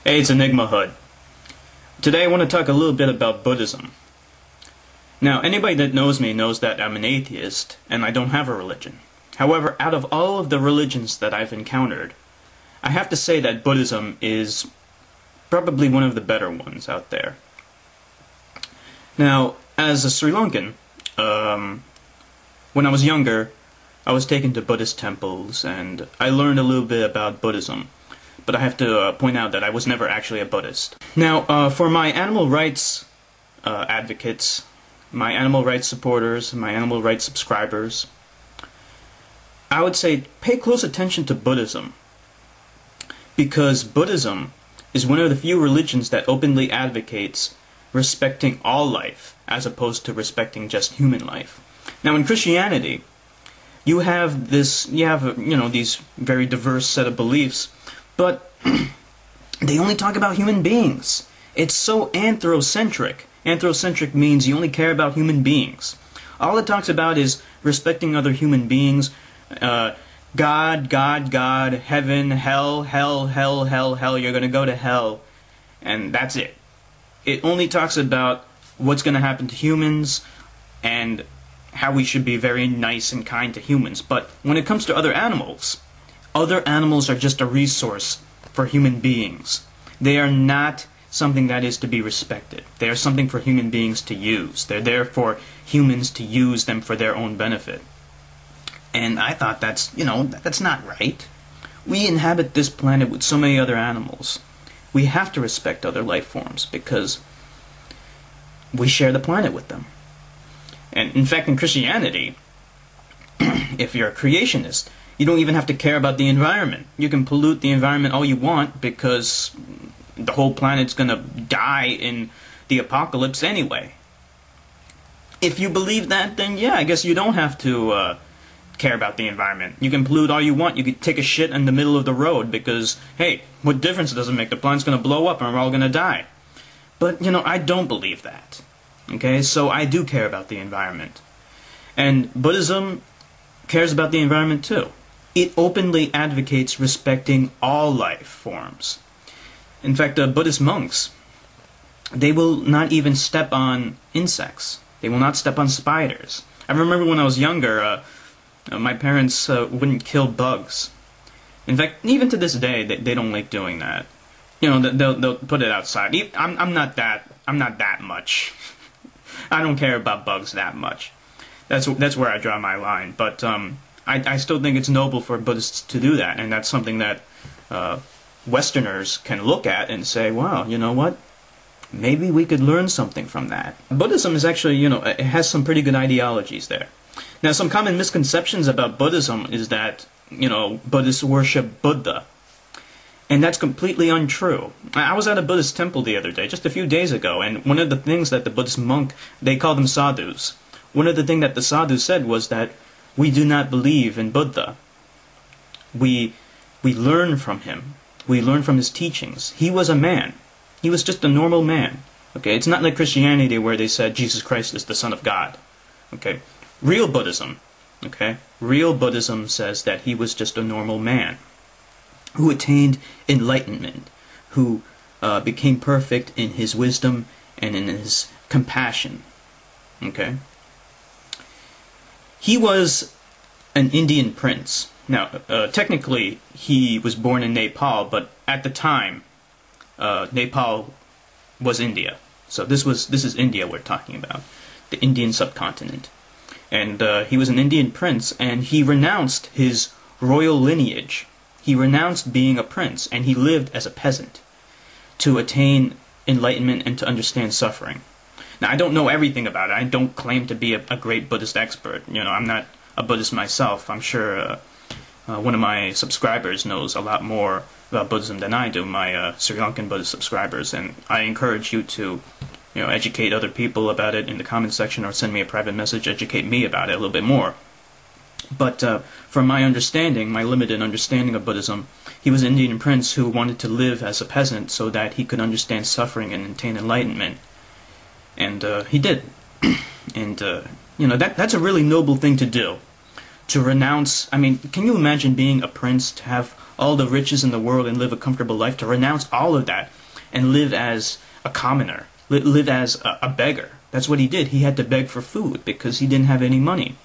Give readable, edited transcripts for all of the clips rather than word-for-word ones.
Hey, it's Enigma Hood. Today I want to talk a little bit about Buddhism. Now, anybody that knows me knows that I'm an atheist, and I don't have a religion. However, out of all of the religions that I've encountered, I have to say that Buddhism is probably one of the better ones out there. Now, as a Sri Lankan, when I was younger, I was taken to Buddhist temples, and I learned a little bit about Buddhism. But I have to point out that I was never actually a Buddhist. Now, for my animal rights advocates, my animal rights supporters, my animal rights subscribers, I would say pay close attention to Buddhism. Because Buddhism is one of the few religions that openly advocates respecting all life, as opposed to respecting just human life. Now, in Christianity, you have these very diverse set of beliefs, but they only talk about human beings. It's so anthrocentric. Anthrocentric means you only care about human beings. All it talks about is respecting other human beings, God, God, God, heaven, hell, hell, hell, hell, hell, you're going to go to hell, and that's it. It only talks about what's going to happen to humans and how we should be very nice and kind to humans. But when it comes to other animals are just a resource for human beings. They are not something that is to be respected. They are something for human beings to use. They're there for humans to use them for their own benefit. And I thought that's not right. We inhabit this planet with so many other animals. We have to respect other life forms because we share the planet with them. And in fact, in Christianity, if you're a creationist, you don't even have to care about the environment. You can pollute the environment all you want because the whole planet's going to die in the apocalypse anyway. If you believe that, then yeah, I guess you don't have to care about the environment. You can pollute all you want. You can take a shit in the middle of the road because, hey, what difference does it make? The planet's going to blow up and we're all going to die. But, I don't believe that. Okay, so I do care about the environment. And Buddhism cares about the environment too. It openly advocates respecting all life forms. In fact, Buddhist monks, they will not even step on insects. They will not step on spiders. I remember when I was younger, my parents wouldn't kill bugs. In fact, even to this day, they don't like doing that. They'll put it outside. I'm not that much. I don't care about bugs that much. That's where I draw my line. But I still think it's noble for Buddhists to do that, and that's something that Westerners can look at and say, wow, you know what? Maybe we could learn something from that. Buddhism is actually, it has some pretty good ideologies there. Now, some common misconceptions about Buddhism is that, Buddhists worship Buddha. And that's completely untrue. I was at a Buddhist temple the other day, just a few days ago, and one of the things that the Buddhist monk, they call them sadhus. One of the things that the sadhu said was that we do not believe in Buddha. We learn from him. We learn from his teachings. He was a man. He was just a normal man. Okay, it's not like Christianity where they said Jesus Christ is the Son of God. Okay, real Buddhism. Okay, real Buddhism says that he was just a normal man who attained enlightenment, who became perfect in his wisdom and in his compassion. Okay? He was an Indian prince. Now, technically, he was born in Nepal, but at the time, Nepal was India. So this is India we're talking about, the Indian subcontinent. And he was an Indian prince, and he renounced his royal lineage. He renounced being a prince, and he lived as a peasant to attain enlightenment and to understand suffering. Now, I don't know everything about it. I don't claim to be a great Buddhist expert. I'm not a Buddhist myself. I'm sure one of my subscribers knows a lot more about Buddhism than I do, my Sri Lankan Buddhist subscribers, and I encourage you to educate other people about it in the comment section or send me a private message, educate me about it a little bit more. But from my understanding, my limited understanding of Buddhism, he was an Indian prince who wanted to live as a peasant so that he could understand suffering and attain enlightenment. And he did. And, that's a really noble thing to do. To renounce, I mean, can you imagine being a prince, to have all the riches in the world and live a comfortable life, to renounce all of that and live as a commoner, live as a beggar. That's what he did. He had to beg for food because he didn't have any money.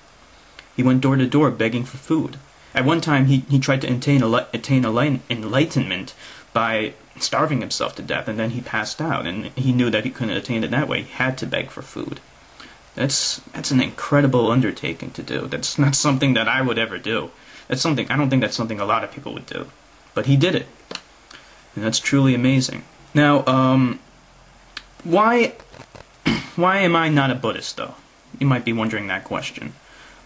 He went door to door begging for food. At one time, he tried to attain enlightenment by starving himself to death, and then he passed out, and he knew that he couldn't attain it that way. He had to beg for food. That's an incredible undertaking to do. That's not something that I would ever do. I don't think that's something a lot of people would do. But he did it. And that's truly amazing. Now, why am I not a Buddhist, though? You might be wondering that question.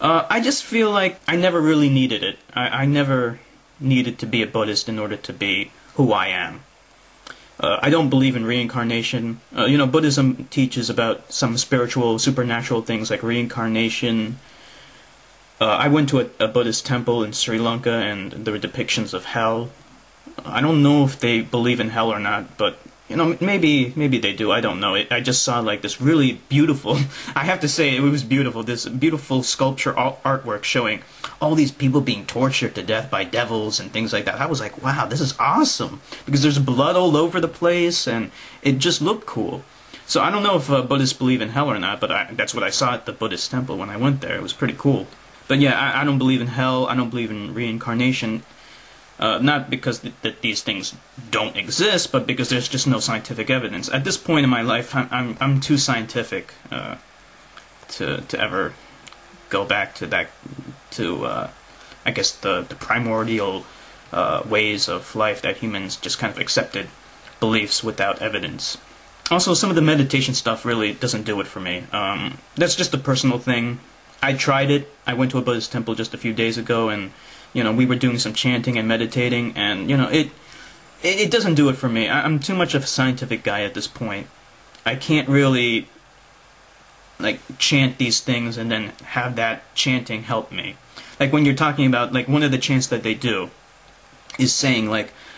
I just feel like I never really needed it. I never needed to be a Buddhist in order to be who I am. I don't believe in reincarnation. Buddhism teaches about some spiritual, supernatural things like reincarnation. I went to a Buddhist temple in Sri Lanka, and there were depictions of hell. I don't know if they believe in hell or not, but maybe they do. I don't know. I just saw like this really beautiful, I have to say it was beautiful, this beautiful sculpture artwork showing all these people being tortured to death by devils and things like that. I was like, wow, this is awesome, because there's blood all over the place and it just looked cool. So I don't know if Buddhists believe in hell or not, but that's what I saw at the Buddhist temple when I went there. It was pretty cool. But yeah, I don't believe in hell. I don't believe in reincarnation. Not because that these things don't exist, but because there's just no scientific evidence. At this point in my life, I'm too scientific to ever go back to that, I guess the primordial ways of life that humans just kind of accepted beliefs without evidence. Also, some of the meditation stuff really doesn't do it for me. That's just a personal thing. I tried it. I went to a Buddhist temple just a few days ago, and we were doing some chanting and meditating, and it doesn't do it for me. I'm too much of a scientific guy at this point. I can't really chant these things and then have that chanting help me. Like when you're talking about one of the chants that they do is saying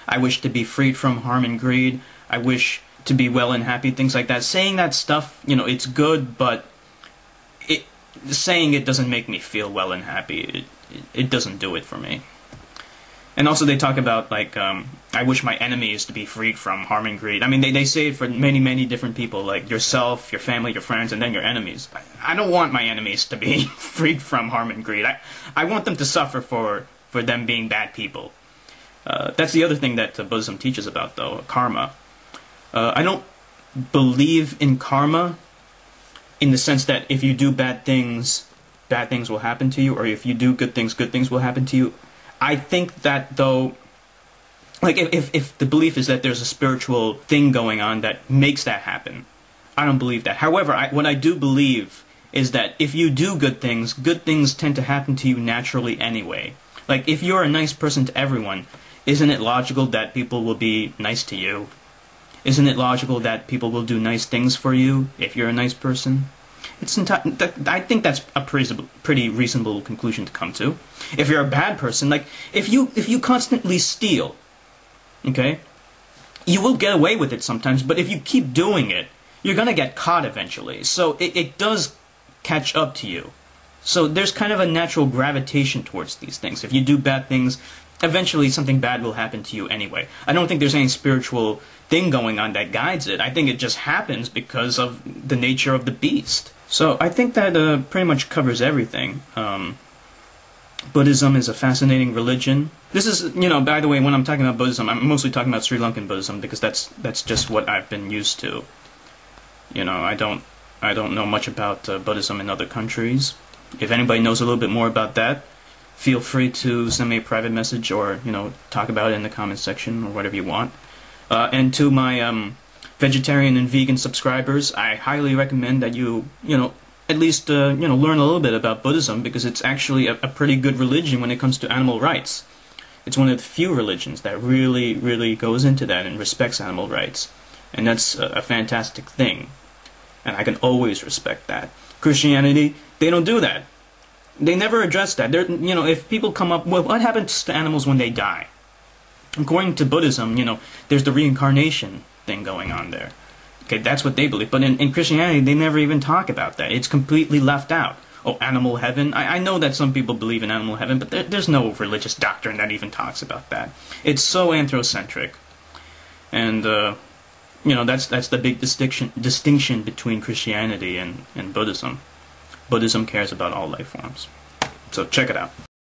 I wish to be freed from harm and greed. I wish to be well and happy, things like that. Saying that stuff, it's good, but saying it doesn't make me feel well and happy. It doesn't do it for me. And also they talk about I wish my enemies to be freed from harm and greed. I mean, they say it for many different people, like yourself, your family, your friends, and then your enemies. I don't want my enemies to be freed from harm and greed. I want them to suffer for them being bad people. That's the other thing that Buddhism teaches about, though, karma. I don't believe in karma in the sense that if you do bad things will happen to you, or if you do good things will happen to you. I think that, though, if the belief is that there's a spiritual thing going on that makes that happen, I don't believe that. However, what I do believe is that if you do good things tend to happen to you naturally anyway. Like, if you're a nice person to everyone, isn't it logical that people will be nice to you? Isn't it logical that people will do nice things for you if you're a nice person? I think that's a pretty reasonable conclusion to come to. If you're a bad person, if you constantly steal, okay, you will get away with it sometimes, but if you keep doing it, you're gonna get caught eventually. So it does catch up to you. So there's kind of a natural gravitation towards these things. If you do bad things, eventually something bad will happen to you anyway. I don't think there's any spiritual thing going on that guides it. I think it just happens because of the nature of the beast. So I think that pretty much covers everything. Buddhism is a fascinating religion. This is, by the way, when I'm talking about Buddhism, I'm mostly talking about Sri Lankan Buddhism because that's just what I've been used to. I don't know much about Buddhism in other countries. If anybody knows a little bit more about that, feel free to send me a private message or, talk about it in the comments section or whatever you want. And to my vegetarian and vegan subscribers, I highly recommend that you at least learn a little bit about Buddhism, because it's actually a pretty good religion when it comes to animal rights. It's one of the few religions that really goes into that and respects animal rights, and that's a fantastic thing. And I can always respect that. Christianity, they don't do that. They never address that. If people come up, well, what happens to animals when they die? According to Buddhism, there's the reincarnation thing going on there. Okay, that's what they believe. But in Christianity, they never even talk about that. It's completely left out. oh, animal heaven. I know that some people believe in animal heaven, but there's no religious doctrine that even talks about that. It's so anthrocentric. And, that's the big distinction between Christianity and Buddhism. Buddhism cares about all life forms. So check it out.